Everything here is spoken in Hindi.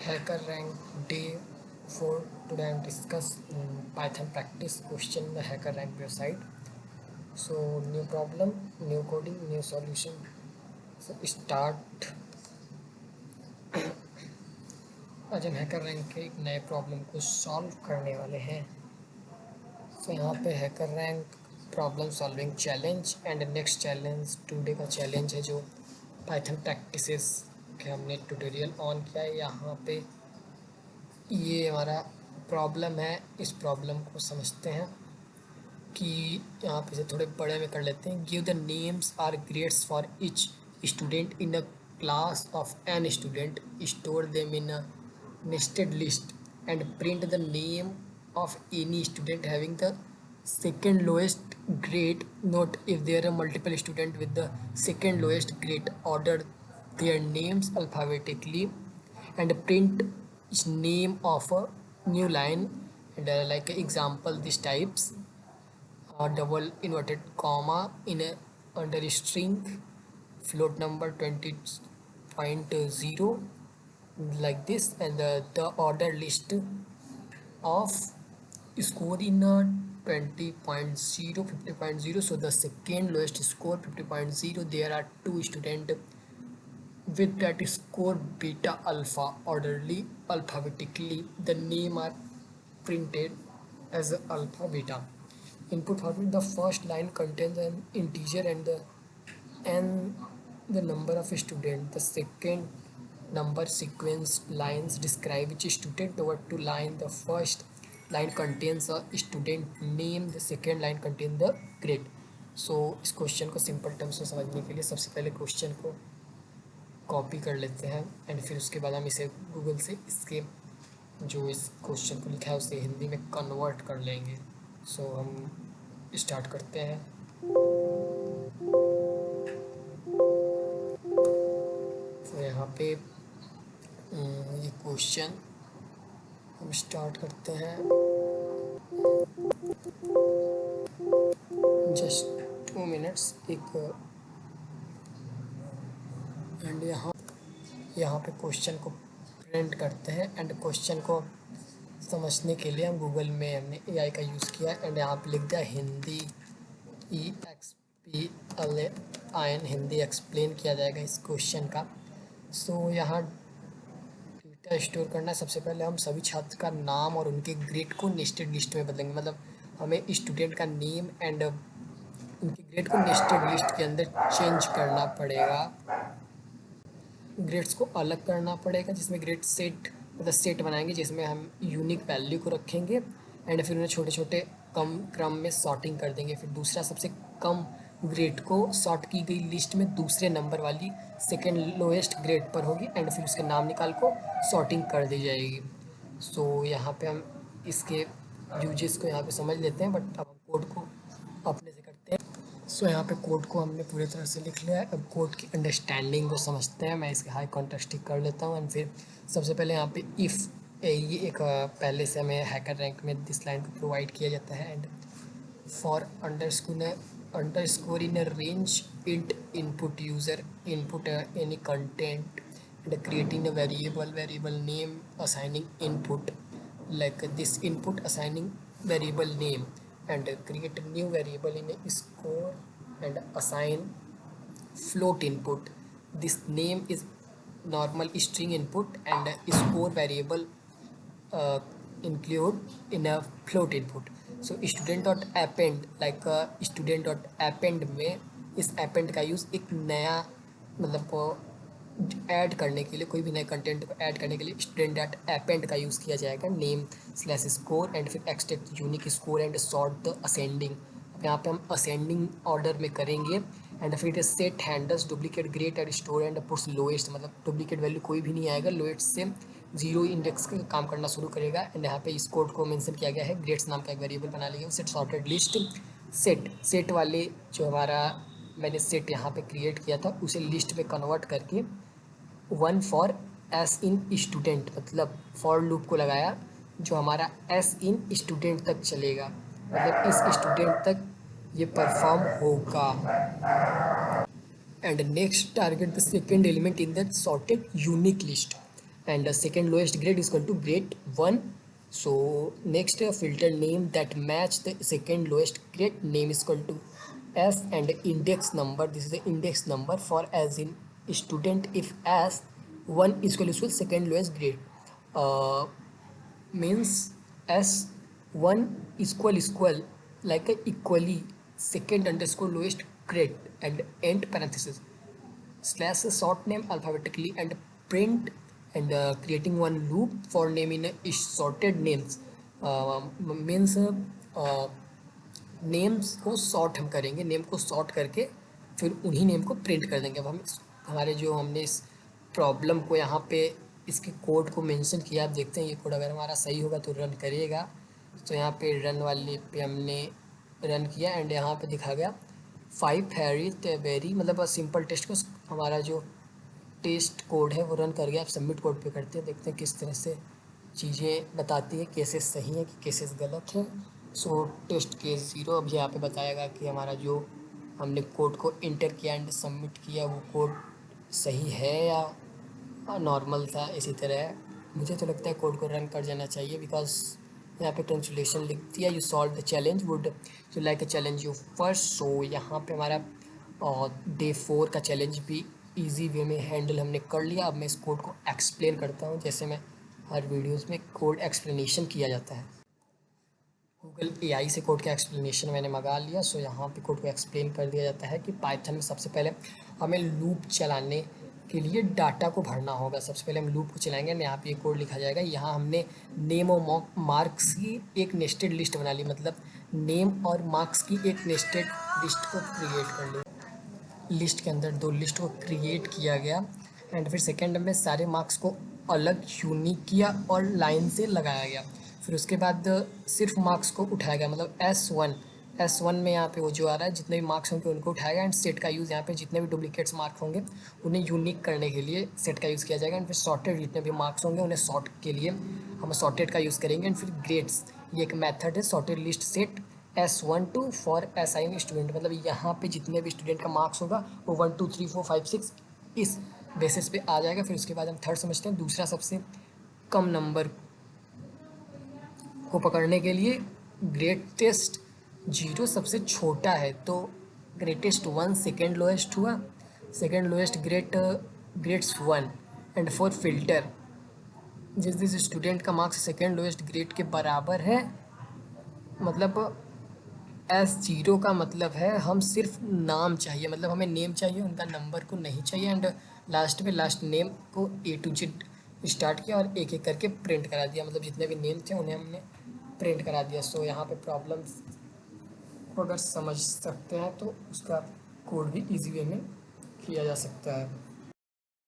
Hacker Rank Day 4. Today I am discuss Python practice question in the Hacker Rank website. So new problem, new coding, new solution. So start. आज हम हैकर रैंक के एक नए प्रॉब्लम को सॉल्व करने वाले हैं. सो यहाँ पे hacker rank problem solving challenge and next challenge today का चैलेंज है जो पाइथन प्रैक्टिसेस के हमने ट्यूटोरियल ऑन किया है. यहाँ पे ये हमारा प्रॉब्लम है. इस प्रॉब्लम को समझते हैं कि यहाँ पे से थोड़े बड़े में कर लेते हैं. Give the names or grades for each student in a class of n student, store them in a nested list and print the name of any student having the second lowest grade. Note, if there are multiple students with the second lowest grade, order their names alphabetically and print name of a new line. And like example, these types double inverted comma in a under string, float number 20.0 like this, and the order list of score in 20.0 50.0. So the second lowest score 50.0, there are two students with that score beta alpha orderly alphabetically. The name are printed as alpha beta. Input format: the first line contains an integer and the number of students. The second number sequence lines describe which student over to line. The first line contains a student name, the second line contains the grade. सो इस क्वेश्चन को सिंपल टर्म्स में समझने के लिए सबसे पहले क्वेश्चन को कॉपी कर लेते हैं एंड फिर उसके बाद हम इसे गूगल से इसके जो इस क्वेश्चन को लिखा है उसे हिंदी में कन्वर्ट कर लेंगे. सो हम स्टार्ट करते हैं. तो यहाँ पे ये क्वेश्चन हम स्टार्ट करते हैं. जस्ट 2 मिनट्स एक एंड यहाँ पे क्वेश्चन को प्रिंट करते हैं एंड क्वेश्चन को समझने के लिए हम गूगल में हमने AI का यूज़ किया एंड यहाँ पे लिख दिया हिंदी EXPLAIN, हिंदी एक्सप्लेन किया जाएगा इस क्वेश्चन का. सो यहाँ डेटा स्टोर करना है. सबसे पहले हम सभी छात्र का नाम और उनके ग्रेड को नेस्टेड लिस्ट में बदलेंगे. मतलब हमें स्टूडेंट का नेम एंड उनके ग्रेड को नेस्टेड लिस्ट के अंदर चेंज करना पड़ेगा. ग्रेड्स को अलग करना पड़ेगा जिसमें ग्रेड सेट मतलब सेट बनाएंगे जिसमें हम यूनिक वैल्यू को रखेंगे एंड फिर उन्हें छोटे छोटे कम क्रम में सॉर्टिंग कर देंगे. फिर दूसरा सबसे कम ग्रेड को सॉर्ट की गई लिस्ट में दूसरे नंबर वाली सेकेंड लोएस्ट ग्रेड पर होगी एंड फिर उसके नाम निकाल को सॉर्टिंग कर दी जाएगी. सो यहाँ पे हम इसके यूजेस को यहाँ पे समझ लेते हैं बट अब हम कोड को अपने से करते हैं. सो यहाँ पे कोड को हमने पूरी तरह से लिख लिया है. अब कोड की अंडरस्टैंडिंग को समझते हैं. मैं इसके हाई कॉन्टेक्स्ट टिक कर लेता हूँ एंड फिर सबसे पहले यहाँ पे इफ़ ये एक पहले से हमें हैकर रैंक में दिस लाइन को प्रोवाइड किया जाता है and for underscore in range int input user input any content and creating a variable name assigning input like this input assigning variable name and create a new variable in a score and assign float input. This name is normal string input and score variable include in a float input. So student.append like student.append में इस append का यूज़ एक नया मतलब ऐड करने के लिए कोई भी नए कंटेंट को ऐड करने के लिए स्टूडेंट डॉट अपेंड का यूज़ किया जाएगा. नेम स्लैश स्कोर एंड फिर extract unique score and sort the ascending. अब यहाँ पे हम असेंडिंग ऑर्डर में करेंगे एंड फिर set handles duplicate grade and store and puts lowest मतलब डुप्लीकेट वैल्यू कोई भी नहीं आएगा. लोएस्ट से 0 इंडेक्स का काम करना शुरू करेगा एंड यहाँ पे इस कोड को मेंशन किया गया है. ग्रेड्स नाम का एक वेरिएबल बना लिया. सेट सॉर्टेड लिस्ट सेट वाले जो हमारा मैंने सेट यहाँ पे क्रिएट किया था उसे लिस्ट में कन्वर्ट करके 1 फॉर एस इन स्टूडेंट मतलब फॉर लूप को लगाया जो हमारा एस इन स्टूडेंट तक चलेगा. मतलब इस स्टूडेंट तक ये परफॉर्म होगा. And next target the second element in the sorted unique list. and second lowest grade is equal to grade 1. So next filter name that match the second lowest grade name is equal to s, and index number, this is the index number for as in student if as 1 is equal to second lowest grade, means as 1 equal like a equally second underscore lowest grade and end parenthesis slash short name alphabetically and print, and creating one loop for name in a sorted names, means names को सॉर्ट हम करेंगे, नेम को सॉर्ट करके फिर उन्हीं नेम को प्रिंट कर देंगे। अब हम हमारे जो हमने इस प्रॉब्लम को यहाँ पे इसके कोड को मेंशन किया, आप देखते हैं ये कोड अगर हमारा सही होगा तो रन करिएगा। तो यहाँ पे रन वाले पे हमने रन किया एंड यहाँ पे दिखा गया 5 हैरी वेरी, मतलब सिंपल टेस्ट को हमारा जो टेस्ट कोड है वो रन कर गया। आप सबमिट कोड पे करते हैं, देखते हैं किस तरह से चीज़ें बताती है, केसेस सही है कि केसेस गलत है। सो टेस्ट केस 0 अब यहाँ पे बताएगा कि हमारा जो हमने कोड को इंटर किया एंड सबमिट किया वो कोड सही है या नॉर्मल था। इसी तरह मुझे तो लगता है कोड को रन कर जाना चाहिए, बिकॉज यहाँ पे कंसोलेशन लिख दिया you solve the challenge, would you like a challenge you first. So यहाँ पे हमारा डे 4 का चैलेंज भी इजी वे में हैंडल हमने कर लिया। अब मैं इस कोड को एक्सप्लेन करता हूँ, जैसे मैं हर वीडियोस में कोड एक्सप्लेनेशन किया जाता है। गूगल एआई से कोड का एक्सप्लेनेशन मैंने मंगा लिया। सो यहाँ पे कोड को एक्सप्लेन कर दिया जाता है कि पाइथन में सबसे पहले हमें लूप चलाने के लिए डाटा को भरना होगा। सबसे पहले हम लूप को चलाएंगे, यहाँ पे ये कोड लिखा जाएगा। यहाँ हमने नेम और मार्क्स की एक नेस्टेड लिस्ट बना ली, मतलब नेम और मार्क्स की एक नेस्टेड लिस्ट को क्रिएट कर ली। लिस्ट के अंदर 2 लिस्ट को क्रिएट किया गया एंड फिर सेकेंड में सारे मार्क्स को अलग यूनिक किया और लाइन से लगाया गया। फिर उसके बाद सिर्फ मार्क्स को उठाया गया, मतलब S1 में यहाँ पे वो जो आ रहा है जितने भी मार्क्स होंगे उनको उठाएगा एंड सेट का यूज़ यहाँ पे जितने भी डुप्लीकेट्स मार्क्स होंगे उन्हें यूनिक करने के लिए सेट का यूज़ किया जाएगा। एंड फिर सॉर्टेड जितने भी मार्क्स होंगे उन्हें सॉर्ट के लिए हम सॉर्टेड का यूज़ करेंगे। एंड फिर ग्रेड्स, ये एक मेथड है sorted list set S1 to for assign student, मतलब यहाँ पे जितने भी स्टूडेंट का मार्क्स होगा वो 1 2 3 4 5 6 इस बेसिस पे आ जाएगा। फिर उसके बाद हम थर्ड समझते हैं, दूसरा सबसे कम नंबर को पकड़ने के लिए ग्रेटेस्ट 0 सबसे छोटा है, तो ग्रेटेस्ट 1 सेकेंड लोएस्ट हुआ, second lowest grades 1। And for filter जिस स्टूडेंट का मार्क्स सेकेंड लोएस्ट ग्रेड के बराबर है, मतलब S0 का मतलब है हम सिर्फ नाम चाहिए, मतलब हमें नेम चाहिए, उनका नंबर को नहीं चाहिए। एंड लास्ट में लास्ट नेम को A to Z स्टार्ट किया और एक एक करके प्रिंट करा दिया, मतलब जितने भी नेम थे उन्हें हमने प्रिंट करा दिया। सो यहाँ पे प्रॉब्लम्स को अगर समझ सकते हैं तो उसका कोड भी इजी वे में किया जा सकता है।